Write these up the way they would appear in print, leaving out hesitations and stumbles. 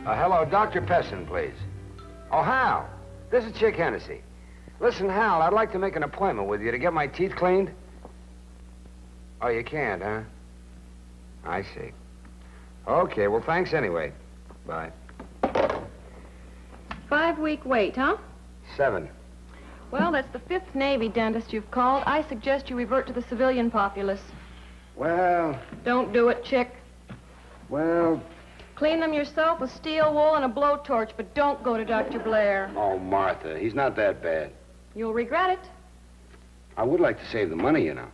Hello, Dr. Pessin, please. Oh, Hal. This is Chick Hennessy. Listen, Hal, I'd like to make an appointment with you to get my teeth cleaned. Oh, you can't, huh? I see. Okay, well, thanks anyway. Bye. 5-week wait, huh? 7. Well, that's the 5th Navy dentist you've called. I suggest you revert to the civilian populace. Well... Don't do it, Chick. Well... Clean them yourself with steel wool and a blowtorch, but don't go to Dr. Blair. Oh, Martha, he's not that bad. You'll regret it. I would like to save the money, you know.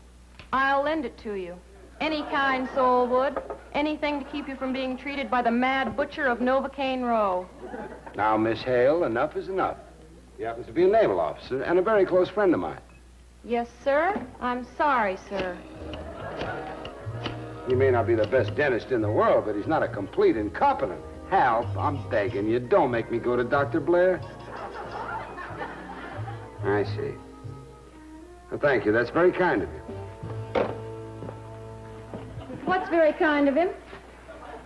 I'll lend it to you. Any kind soul would. Anything to keep you from being treated by the mad butcher of Novocaine Row. Now, Miss Hale, enough is enough. He happens to be a naval officer and a very close friend of mine. Yes, sir. I'm sorry, sir. He may not be the best dentist in the world, but he's not a complete incompetent. Hal, I'm begging you, don't make me go to Dr. Blair. I see. Well, thank you. That's very kind of you. What's very kind of him?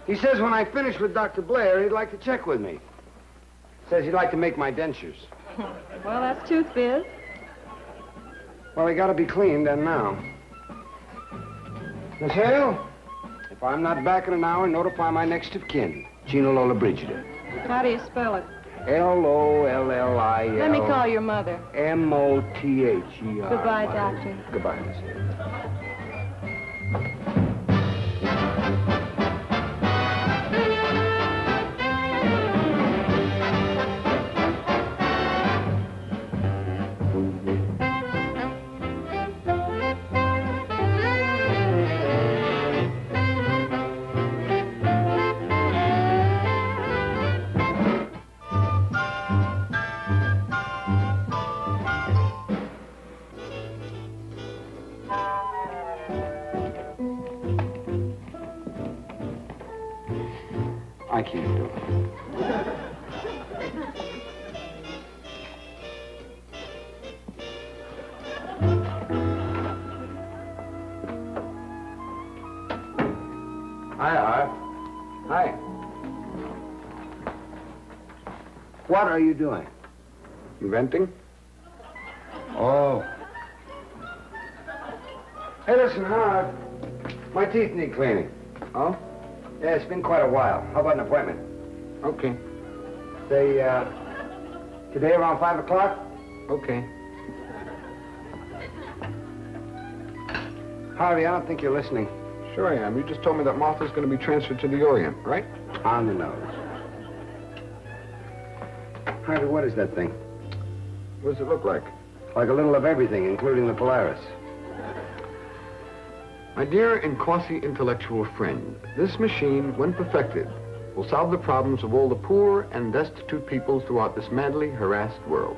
He says when I finish with Dr. Blair, he'd like to check with me. Says he'd like to make my dentures. Well, that's tooth biz. Well, they gotta be cleaned, and now. Miss Hale, if I'm not back in an hour, notify my next of kin, Gina Lola Brigida. How do you spell it? L-O-L-L-I-L... Let me call your mother. M-O-T-H-E-R. Goodbye, Doctor. Goodbye, Miss Hale. I can't do it. Hi, Art. Hi. What are you doing? Inventing? Oh. Hey, listen, Howard. My teeth need cleaning. Oh? Yeah, it's been quite a while. How about an appointment? Okay. Say, today around 5 o'clock? Okay. Harvey, I don't think you're listening. Sure I am. You just told me that Martha's going to be transferred to the Orient, right? On the nose. Harvey, what is that thing? What does it look like? Like a little of everything, including the Polaris. My dear and quasi-intellectual friend, this machine, when perfected, will solve the problems of all the poor and destitute people throughout this madly harassed world.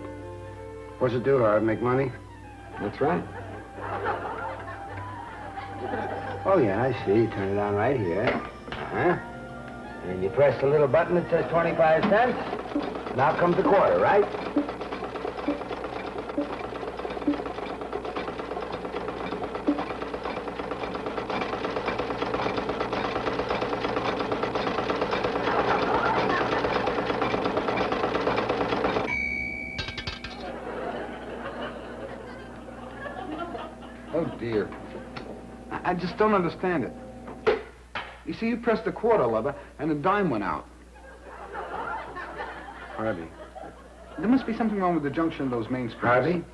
What's it do, Harv? Make money? That's right. Oh, yeah, I see. You turn it on right here. Uh-huh. And you press the little button that says 25 cents. Now comes the quarter, right? Oh, dear. I just don't understand it. You see, you pressed the quarter lever, and a dime went out. Harvey. There must be something wrong with the junction of those main springs. Harvey?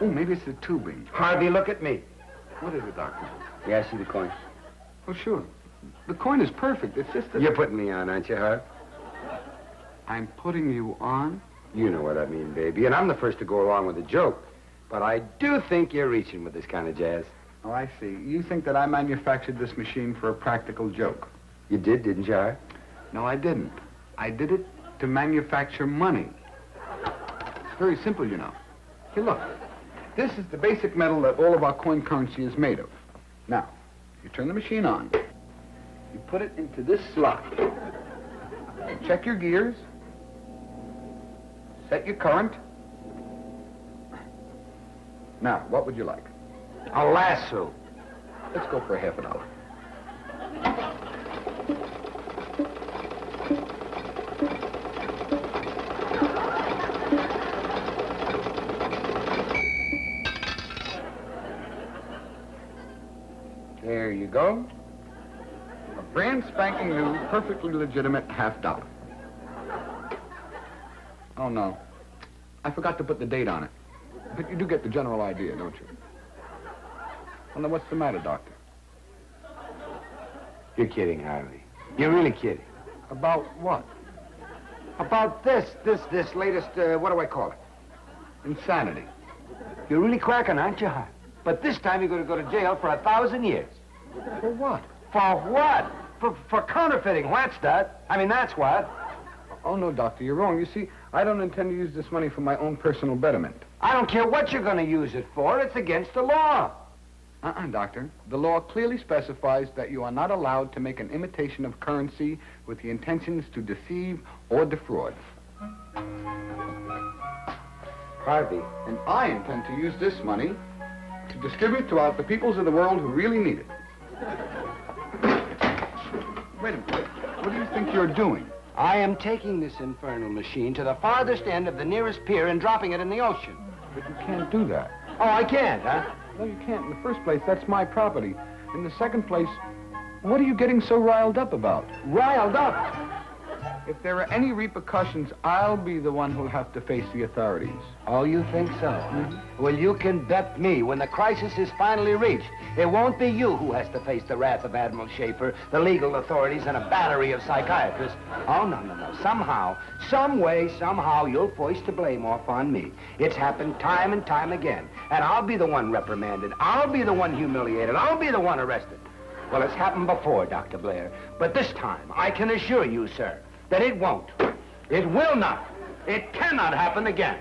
Oh, maybe it's the tubing. Harvey, look at me. What is it, Doctor? Yeah, I see the coin. Oh, sure. The coin is perfect. It's just that... You're putting me on, aren't you, Harv? I'm putting you on? You know what I mean, baby. And I'm the first to go along with the joke. But I do think you're reaching with this kind of jazz. Oh, I see. You think that I manufactured this machine for a practical joke? You did, didn't you, Art? No, I didn't. I did it to manufacture money. It's very simple, you know. Here, look. This is the basic metal that all of our coin currency is made of. Now, you turn the machine on. You put it into this slot. Check your gears. Set your current. Now, what would you like? A lasso. Let's go for $50. Here you go. A brand spanking new, perfectly legitimate $50. Oh, no. I forgot to put the date on it. But you do get the general idea, don't you? Well, now, what's the matter, Doctor? You're kidding, Harvey. You're really kidding. About what? About this latest, what do I call it? Insanity. You're really cracking, aren't you, Harvey? But this time you're going to go to jail for 1,000 years. For what? For what? For counterfeiting. What's that? I mean, that's what. Oh, no, Doctor, you're wrong. You see, I don't intend to use this money for my own personal betterment. I don't care what you're going to use it for. It's against the law. Doctor. The law clearly specifies that you are not allowed to make an imitation of currency with the intentions to deceive or defraud. Harvey. And I intend to use this money to distribute throughout the peoples of the world who really need it. Wait a minute. What do you think you're doing? I am taking this infernal machine to the farthest end of the nearest pier and dropping it in the ocean. But you can't do that. Oh, I can't, huh? No, you can't. In the first place, that's my property. In the second place, what are you getting so riled up about? Riled up? If there are any repercussions, I'll be the one who'll have to face the authorities. Oh, you think so? Mm-hmm. Well, you can bet me when the crisis is finally reached, it won't be you who has to face the wrath of Admiral Schaefer, the legal authorities, and a battery of psychiatrists. Oh, no. Somehow, some way, somehow, you'll foist the blame off on me. It's happened time and time again, and I'll be the one reprimanded. I'll be the one humiliated. I'll be the one arrested. Well, it's happened before, Dr. Blair, but this time, I can assure you, sir, that it won't. It will not. It cannot happen again.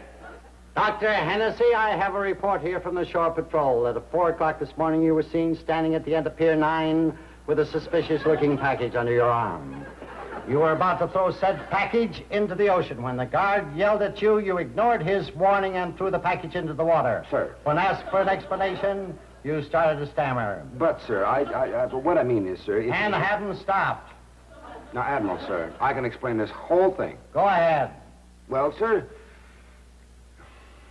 Dr. Hennessy, I have a report here from the Shore Patrol that at 4 o'clock this morning you were seen standing at the end of Pier 9 with a suspicious-looking package under your arm. You were about to throw said package into the ocean. When the guard yelled at you, you ignored his warning and threw the package into the water. Sir. When asked for an explanation, you started to stammer. But, sir, but what I mean is, sir... And hadn't stopped. Now, Admiral, sir, I can explain this whole thing. Go ahead. Well, sir...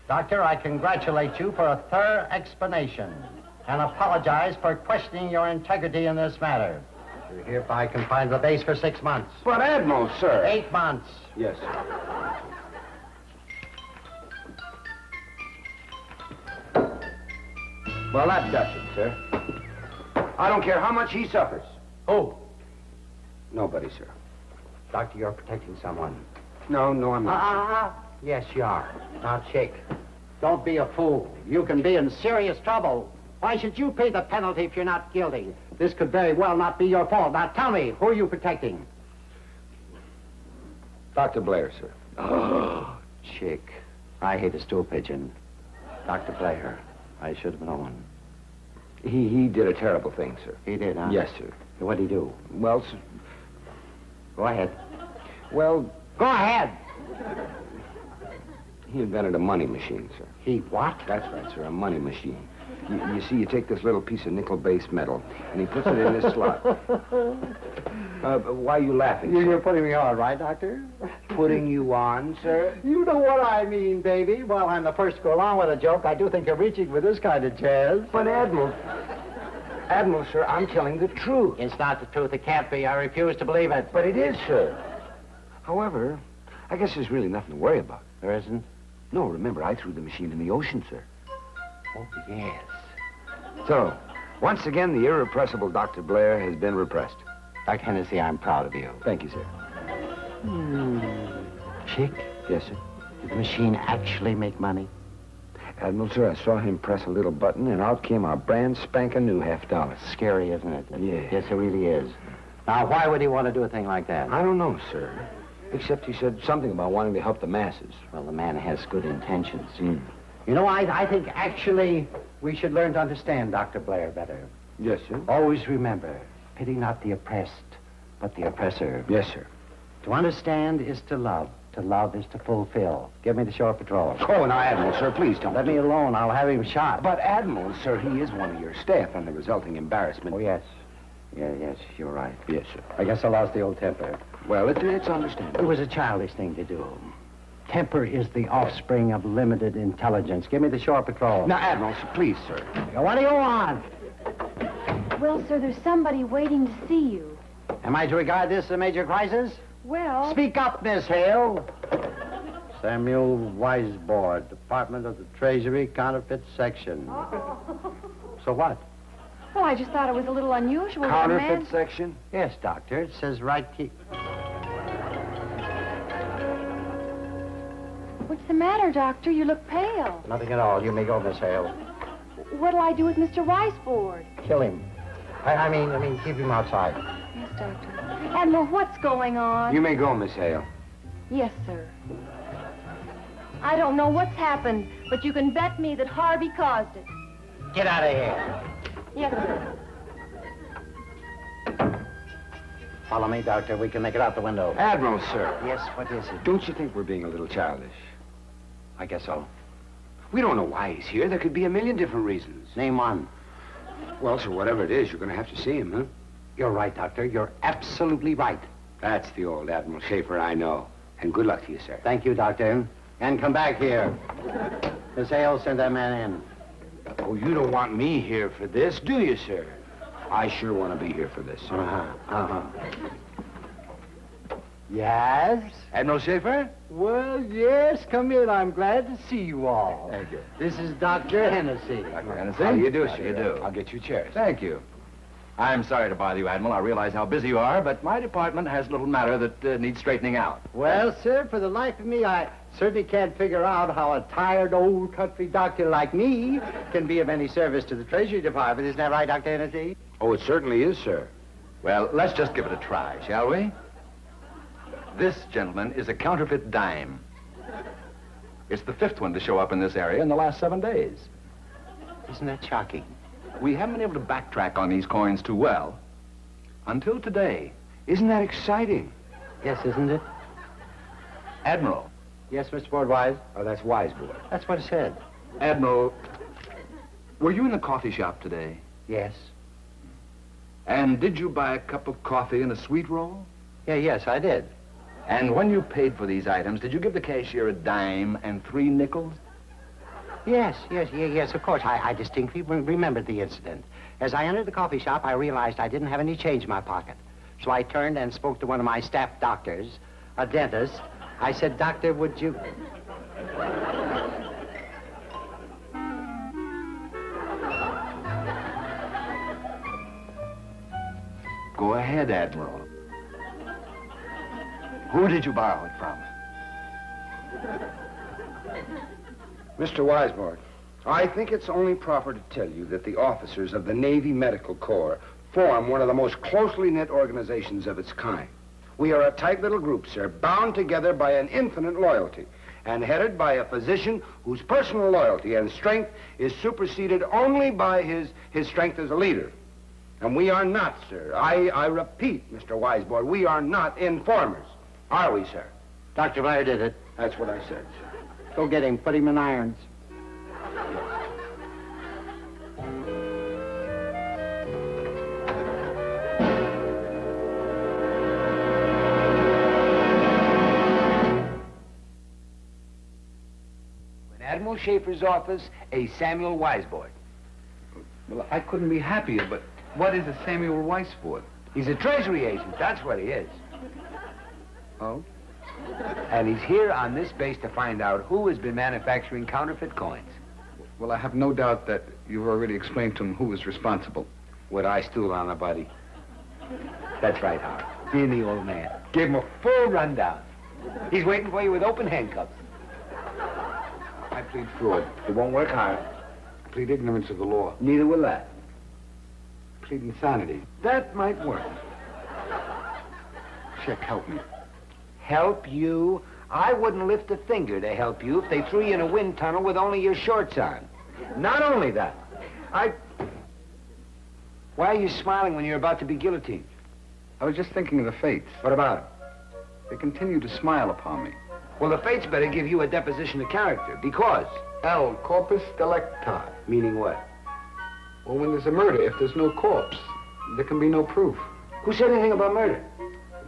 Doctor, I congratulate you for a thorough explanation and apologize for questioning your integrity in this matter. You're hereby confined to the base for 6 months. But, Admiral, sir... 8 months. Yes, sir. Well, that does it, sir. I don't care how much he suffers. Who? Nobody, sir. Doctor, you're protecting someone. No, I'm not. Yes, you are. Now, Chick, don't be a fool. You can be in serious trouble. Why should you pay the penalty if you're not guilty? This could very well not be your fault. Now, tell me, who are you protecting? Dr. Blair, sir. Oh, Chick, I hate a stool pigeon. Dr. Blair, I should have known. He did a terrible thing, sir. He did, huh? Yes, sir. What'd he do? Well, sir... Go ahead. Well, Go ahead. he invented a money machine, sir. He what? That's right, sir, a money machine. You see, you take this little piece of nickel-based metal, and he puts it in this slot. Why are you laughing, You're sir? putting me on, right, Doctor? Putting you on, sir? You know what I mean, baby. Well, I'm the first to go along with a joke. I do think you're reaching with this kind of jazz. But, Admiral, sir, I'm telling the truth. It's not the truth. It can't be. I refuse to believe it. But it is, sir. However, I guess there's really nothing to worry about. There isn't? No, remember, I threw the machine in the ocean, sir. Oh, yes. So, once again, the irrepressible Dr. Blair has been repressed. Dr. Hennessy, I'm proud of you. Thank you, sir. Chick, Yes, sir. did the machine actually make money? Admiral, sir, I saw him press a little button, and out came our brand spanking new $50. Scary, isn't it? Yeah. Yes, it really is. Now, why would he want to do a thing like that? I don't know, sir. Except he said something about wanting to help the masses. Well, the man has good intentions. Mm. You know, I think actually we should learn to understand Dr. Blair better. Yes, sir. Always remember, pity not the oppressed, but the oppressor. Yes, sir. To understand is to love. To love is to fulfill. Give me the Shore Patrol. Oh, now, Admiral, sir, please don't. Let me alone. I'll have him shot. But, Admiral, sir, he is one of your staff, and the resulting embarrassment... Oh, yes. Yes, you're right. Yes, sir. I guess I lost the old temper. Well, it's It understandable. was a childish thing to do. Temper is the offspring of limited intelligence. Give me the Shore Patrol. Now, Admiral, sir, please, sir. What do you want? Well, Well, sir, there's somebody waiting to see you. Am I to regard this as a major crisis? Well... Speak up, Miss Hale. Samuel Weisbord, Department of the Treasury, Counterfeit Section. So what? Well, I just thought it was a little unusual. Counterfeit section? Yes, Doctor. It says right here. What's the matter, Doctor? You look pale. Nothing at all. You may go, Miss Hale. What'll I do with Mr. Weisbord? Kill him. I mean, keep him outside. Yes, Doctor. Admiral, what's going on? You may go, Miss Hale. Yes, sir. I don't know what's happened, but you can bet me that Harvey caused it. Get out of here. Yes, sir. Follow me, Doctor. We can make it out the window. Admiral, sir. Yes, what is it? Don't you think we're being a little childish? I guess so. We don't know why he's here. There could be a million different reasons. Name one. Well, sir, whatever it is, you're going to have to see him, huh? You're right, Doctor. You're absolutely right. That's the old Admiral Schaefer I know. And good luck to you, sir. Thank you, Doctor. And come back here. Miss Hale, send that man in. Oh, you don't want me here for this, do you, sir? I sure want to be here for this, sir. Yes? Admiral Schaefer? Well, yes, come in. I'm glad to see you all. Thank you. This is Dr. Hennessy. Dr. Hennessy? How do you do, How sir? do you do? I'll get you chairs. Thank you. I'm sorry to bother you, Admiral. I realize how busy you are, but my department has a little matter that needs straightening out. Well, sir, for the life of me, I certainly can't figure out how a tired old country doctor like me can be of any service to the Treasury Department. Isn't that right, Dr. Hennessy? Oh, it certainly is, sir. Well, let's just give it a try, shall we? This, gentleman, is a counterfeit dime. It's the 5th one to show up in this area in the last 7 days. Isn't that shocking? We haven't been able to backtrack on these coins too well until today. Isn't that exciting? Yes, isn't it? Admiral. Yes, Mr. Bordwise? Oh, that's Weisbord. That's what I said. Admiral, were you in the coffee shop today? Yes. And did you buy a cup of coffee and a sweet roll? Yes, I did. And when you paid for these items, did you give the cashier a dime and 3 nickels? Yes, of course. I distinctly remembered the incident. As I entered the coffee shop, I realized I didn't have any change in my pocket. So I turned and spoke to one of my staff doctors, a dentist. I said, "Doctor, would you..." Go ahead, Admiral. Who did you borrow it from? Mr. Weisbord, I think it's only proper to tell you that the officers of the Navy Medical Corps form one of the most closely knit organizations of its kind. We are a tight little group, sir, bound together by an infinite loyalty, and headed by a physician whose personal loyalty and strength is superseded only by his strength as a leader. And we are not, sir, I repeat, Mr. Weisbord, we are not informers. Are we, sir? Dr. Blair did it. That's what I said, sir. Go get him. Put him in irons. In Admiral Schaefer's office, a Samuel Weisbord. Well, I couldn't be happier, but what is a Samuel Weisbord? He's a Treasury agent, that's what he is. Oh? And he's here on this base to find out who has been manufacturing counterfeit coins. Well, I have no doubt that you've already explained to him who was responsible. What I stood on, buddy. That's right, Howard. Being the old man. Give him a full rundown. He's waiting for you with open handcuffs. I plead fraud. It won't work hard. I plead ignorance of the law. Neither will that. I plead insanity. That might work. Check, help me. Help you? I wouldn't lift a finger to help you if they threw you in a wind tunnel with only your shorts on. Not only that, Why are you smiling when you're about to be guillotined? I was just thinking of the fates. What about it? They continue to smile upon me. Well, the fates better give you a deposition of character, because... El corpus delicti. Meaning what? Well, when there's a murder, if there's no corpse, there can be no proof. Who said anything about murder?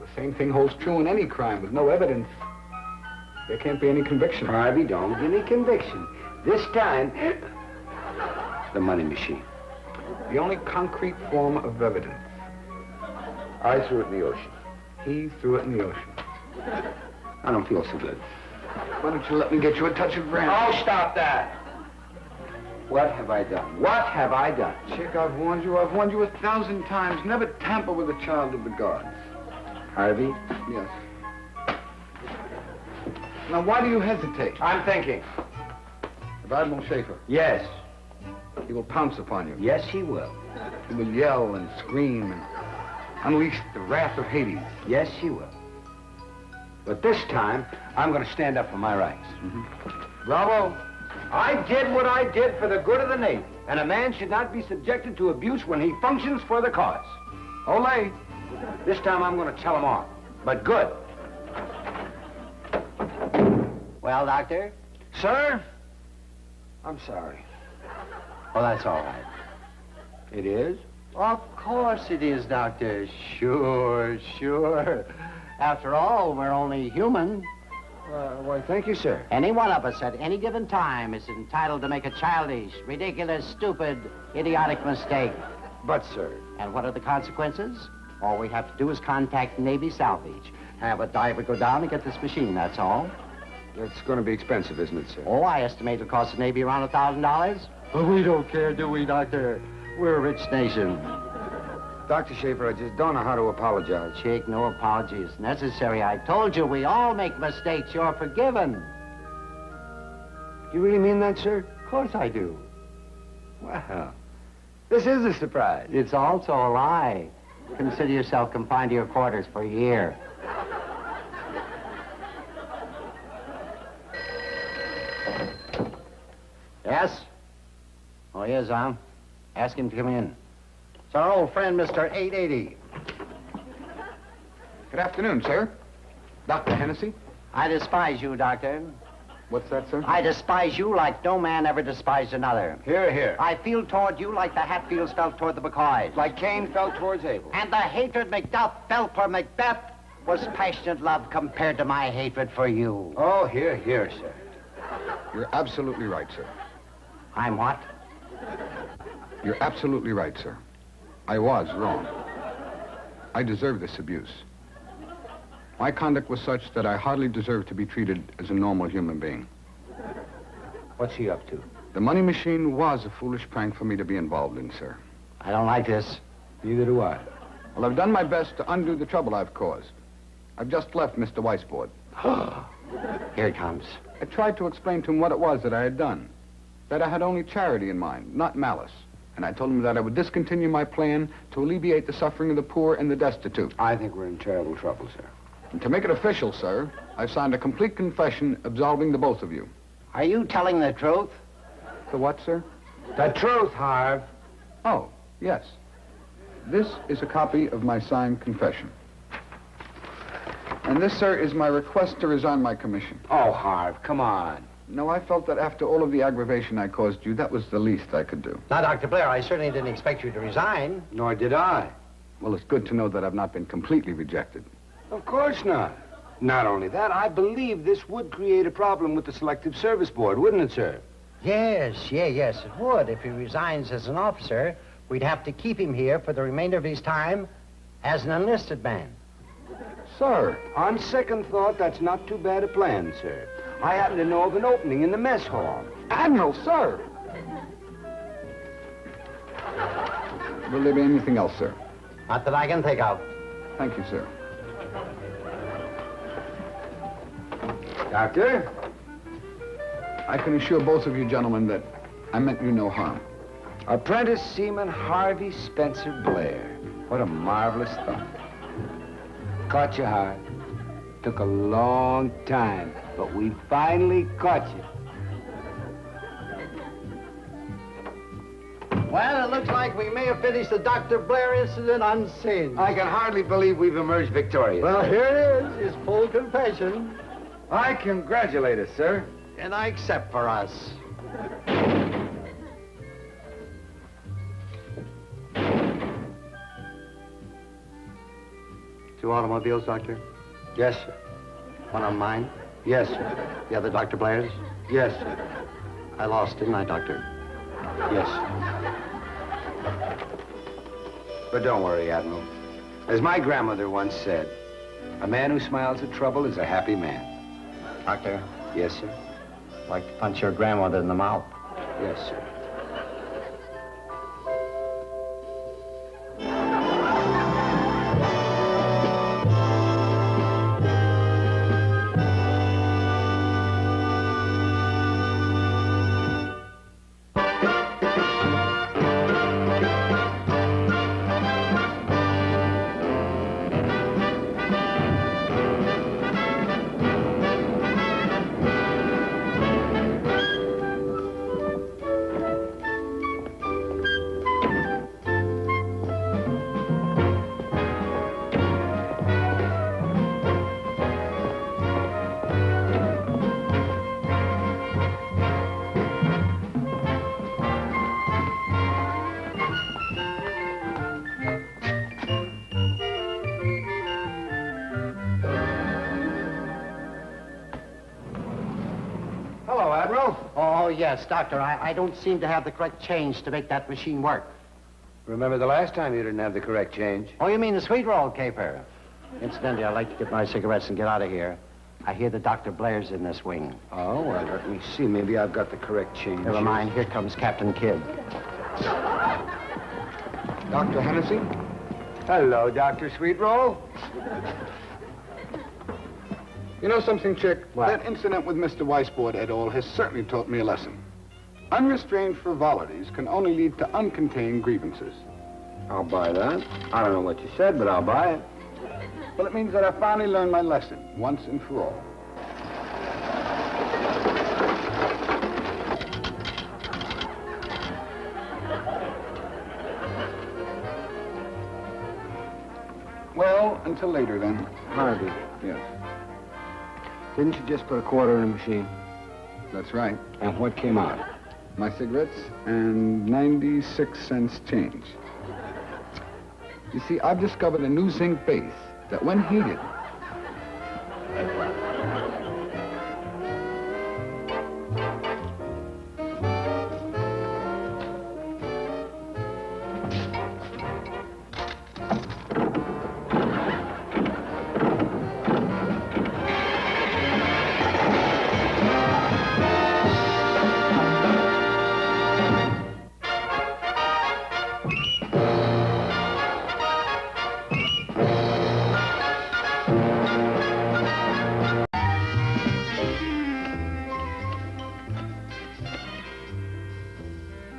The same thing holds true in any crime. With no evidence, there can't be any conviction. Harvey, don't give me conviction. This time, the money machine. The only concrete form of evidence. I threw it in the ocean. He threw it in the ocean. I don't feel so good. Why don't you let me get you a touch of brandy? Oh, stop that! What have I done? What have I done? Chick, I've warned you 1,000 times. Never tamper with a child of the gods. Harvey? Yes. Now, why do you hesitate? I'm thinking. If Admiral Schaefer, Yes. he will pounce upon you. Yes, he will. He will yell and scream and unleash the wrath of Hades. Yes, he will. But this time, I'm going to stand up for my rights. Bravo. I did what I did for the good of the Navy, and a man should not be subjected to abuse when he functions for the cause. Ole. This time I'm going to tell him off, but good. Well, Doctor? Sir, I'm sorry. Well, that's all right. It is? Of course it is, Doctor. Sure, sure. After all, we're only human. Why, thank you, sir. Any one of us at any given time is entitled to make a childish, ridiculous, stupid, idiotic mistake. But, sir... And what are the consequences? All we have to do is contact Navy salvage. Have a diver go down and get this machine, that's all. It's going to be expensive, isn't it, sir? Oh, I estimate it'll cost the Navy around $1,000. But we don't care, do we, Doctor? We're a rich nation. Dr. Schaefer, I just don't know how to apologize. Chick, no apology is necessary. I told you we all make mistakes. You're forgiven. You really mean that, sir? Of course I do. Well, this is a surprise. It's also a lie. Consider yourself confined to your quarters for a year. Yes? Oh, yes, ask him to come in. It's our old friend, Mr. 880. Good afternoon, sir. Dr. Hennessy. I despise you, Doctor. What's that, sir? I despise you like no man ever despised another. Here, here. I feel toward you like the Hatfields felt toward the McCoys. Like Cain felt towards Abel. And the hatred Macduff felt for Macbeth was passionate love compared to my hatred for you. Oh, here, here, sir. You're absolutely right, sir. I'm what? You're absolutely right, sir. I was wrong. I deserve this abuse. My conduct was such that I hardly deserve to be treated as a normal human being. What's he up to? The money machine was a foolish prank for me to be involved in, sir. I don't like this. Neither do I. Well, I've done my best to undo the trouble I've caused. I've just left Mr. Weisbord. Here it comes. I tried to explain to him what it was that I had done. That I had only charity in mind, not malice. And I told him that I would discontinue my plan to alleviate the suffering of the poor and the destitute. I think we're in terrible trouble, sir. And to make it official, sir, I've signed a complete confession absolving the both of you. Are you telling the truth? The what, sir? The truth, Harv. Oh, yes. This is a copy of my signed confession. And this, sir, is my request to resign my commission. Oh, Harv, come on. No, I felt that after all of the aggravation I caused you, that was the least I could do. Now, Dr. Blair, I certainly didn't expect you to resign. Nor did I. Well, it's good to know that I've not been completely rejected. Of course not. Not only that, I believe this would create a problem with the Selective Service Board, wouldn't it, sir? Yes, yes, it would. If he resigns as an officer, we'd have to keep him here for the remainder of his time as an enlisted man. Sir, On second thought, that's not too bad a plan, sir. I happen to know of an opening in the mess hall. Admiral, sir! Will there be anything else, sir? Not that I can think of. Thank you, sir. Doctor? I can assure both of you gentlemen that I meant you no harm. Apprentice Seaman Harvey Spencer Blair. What a marvelous thought. Caught you, Harv. Took a long time, but we finally caught you. Well, it looks like we may have finished the Dr. Blair incident unseen. I can hardly believe we've emerged victorious. Well, here it is, his full confession. I congratulate us, sir. And I accept for us. 2 automobiles, Doctor? Yes, sir. One on mine? Yes, sir. The other Dr. Blair's? Yes, sir. I lost, didn't I, Doctor? Yes, sir. But don't worry, Admiral. As my grandmother once said, a man who smiles at trouble is a happy man. Doctor, Yes, sir. I'd like to punch your grandmother in the mouth. Yes, sir. Hello, Admiral. Oh, yes, Doctor. I don't seem to have the correct change to make that machine work. Remember the last time you didn't have the correct change? Oh, you mean the sweet roll caper? Incidentally, I'd like to get my cigarettes and get out of here. I hear that Dr. Blair's in this wing. Oh, well, let me see. Maybe I've got the correct change. Never mind. Here comes Captain Kidd. Dr. Hennessy? Hello, Dr. Sweetroll. You know something, Chick? What? That incident with Mr. Weisbord et al. Has certainly taught me a lesson. Unrestrained frivolities can only lead to uncontained grievances. I'll buy that. I don't know what you said, but I'll buy it. Well, it means that I finally learned my lesson, once and for all. Well, until later, then. Harvey, Yes, didn't you just put a quarter in the machine? that's right. And what came out? My cigarettes and 96 cents change. You see, I've discovered a new zinc base that, when heated,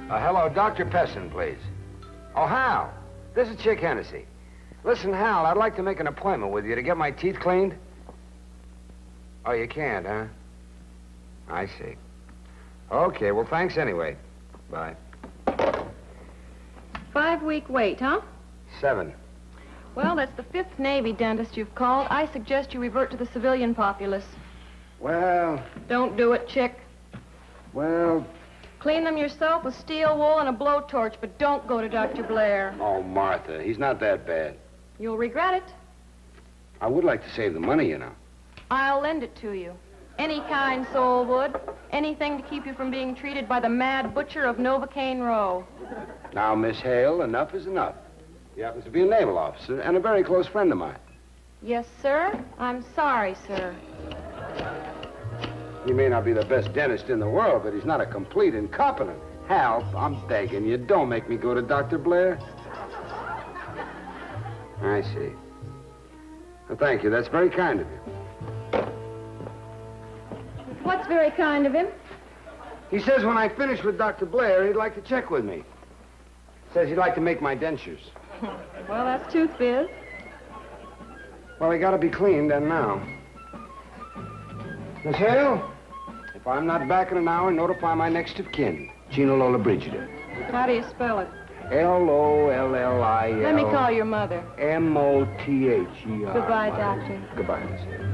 Hello, Dr. Pessin, please. Oh, Hal. This is Chick Hennessy. Listen, Hal, I'd like to make an appointment with you to get my teeth cleaned. Oh, you can't, huh? I see. Okay, well, thanks anyway. Bye. 5-week wait, huh? 7. Well, that's the 5th Navy dentist you've called. I suggest you revert to the civilian populace. Well, Don't do it, Chick. well... Clean them yourself with steel wool and a blowtorch, but don't go to Dr. Blair. Oh, Martha, he's not that bad. You'll regret it. I would like to save the money, you know. I'll lend it to you. Any kind soul would. Anything to keep you from being treated by the mad butcher of Novocaine Row. Now, Miss Hale, enough is enough. He happens to be a naval officer and a very close friend of mine. Yes, sir. I'm sorry, sir. He may not be the best dentist in the world, but he's not a complete incompetent. Hal, I'm begging you, don't make me go to Dr. Blair. I see. Well, thank you. That's very kind of you. What's very kind of him? He says when I finish with Dr. Blair, he'd like to check with me. Says he'd like to make my dentures. Well, that's tooth biz. Well, they gotta be cleaned, and now. Miss Hale, if I'm not back in an hour, notify my next of kin, Gina Lollobrigida. How do you spell it? Lollil. Let me call your mother. Mother. Goodbye, Doctor. Goodbye, Miss Hale.